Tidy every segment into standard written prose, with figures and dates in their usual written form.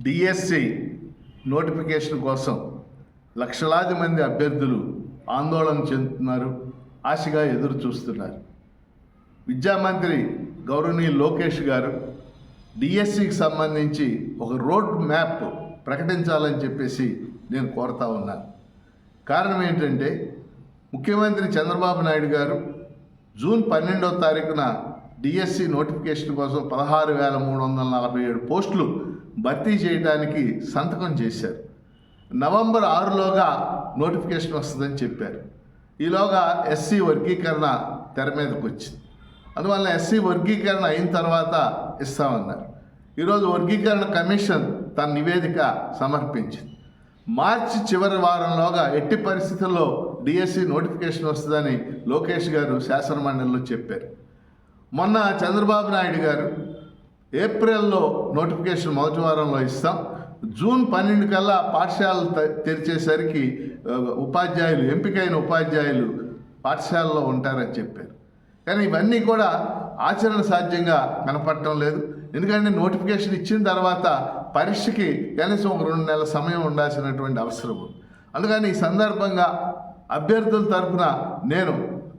DSC notification కోసం లక్షలాది మంది అభ్యర్థులు ఆందోళన చెందుతున్నారు, ఆశగా ఎదురు చూస్తున్నారు. విద్యామంత్రి గౌరవనీయులు లోకేష్ గారు డిఎస్సికి సంబంధించి ఒక రోడ్ మ్యాప్ ప్రకటించాలని చెప్పేసి నేను కోరుతా ఉన్నాను. కారణం ఏంటంటే ముఖ్యమంత్రి చంద్రబాబు నాయుడు గారు జూన్ 12వ తారీఖున డిఎస్సి నోటిఫికేషన్ కోసం 16,347 పోస్టులు భర్తీ చేయడానికి సంతకం చేశారు. నవంబర్ 6లోగా నోటిఫికేషన్ వస్తుందని చెప్పారు. ఈలోగా ఎస్సీ వర్గీకరణ తెర మీదకి వచ్చింది. అందువల్ల ఎస్సీ వర్గీకరణ అయిన తర్వాత ఇస్తామన్నారు. ఈరోజు వర్గీకరణ కమిషన్ తన నివేదిక సమర్పించింది. మార్చి చివరి వారంలోగా ఎట్టి పరిస్థితుల్లో డిఎస్సి నోటిఫికేషన్ వస్తుందని లోకేష్ గారు శాసనమండలిలో చెప్పారు. మొన్న చంద్రబాబు నాయుడు గారు ఏప్రిల్లో నోటిఫికేషన్ మొదటి వారంలో ఇస్తాం, జూన్ 12 కల్లా పాఠశాలలు తెరిచేసరికి ఉపాధ్యాయులు, ఎంపికైన ఉపాధ్యాయులు పాఠశాలలో ఉంటారని చెప్పారు. కానీ ఇవన్నీ కూడా ఆచరణ సాధ్యంగా కనపడటం లేదు. ఎందుకంటే నోటిఫికేషన్ ఇచ్చిన తర్వాత పరీక్షకి కనీసం ఒక 2 నెలల సమయం ఉండాల్సినటువంటి అవసరం ఉంది. అందుకని ఈ సందర్భంగా అభ్యర్థుల తరఫున నేను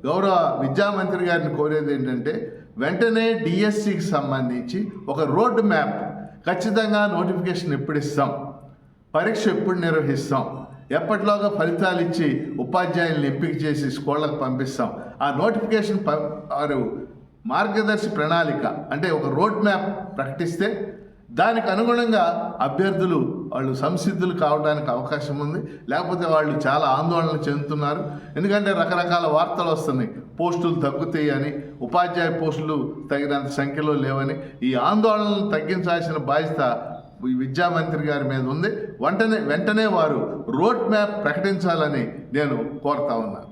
గౌరవ విద్యామంత్రి గారిని కోరేది ఏంటంటే, వెంటనే డిఎస్సికి సంబంధించి ఒక రోడ్ మ్యాప్, ఖచ్చితంగా నోటిఫికేషన్ ఎప్పుడు ఇస్తాం, పరీక్ష ఎప్పుడు నిర్వహిస్తాం, ఎప్పటిలోగా ఫలితాలు ఇచ్చి ఉపాధ్యాయులను ఎంపిక చేసి స్కూళ్ళకు పంపిస్తాం, ఆ నోటిఫికేషన్ మార్గదర్శి ప్రణాళిక అంటే ఒక రోడ్ మ్యాప్ ప్రకటిస్తే దానికి అనుగుణంగా అభ్యర్థులు వాళ్ళు సంసిద్ధులు కావడానికి అవకాశం ఉంది. లేకపోతే వాళ్ళు చాలా ఆందోళన చెందుతున్నారు. ఎందుకంటే రకరకాల వార్తలు వస్తున్నాయి, పోస్టులు తగ్గుతాయి అని, ఉపాధ్యాయ పోస్టులు తగినంత సంఖ్యలో లేవని. ఈ ఆందోళనలు తగ్గించాల్సిన బాధ్యత ఈ విద్యామంత్రి గారి మీద ఉంది. వెంటనే వారు రోడ్ మ్యాప్ ప్రకటించాలని నేను కోరుతా ఉన్నాను.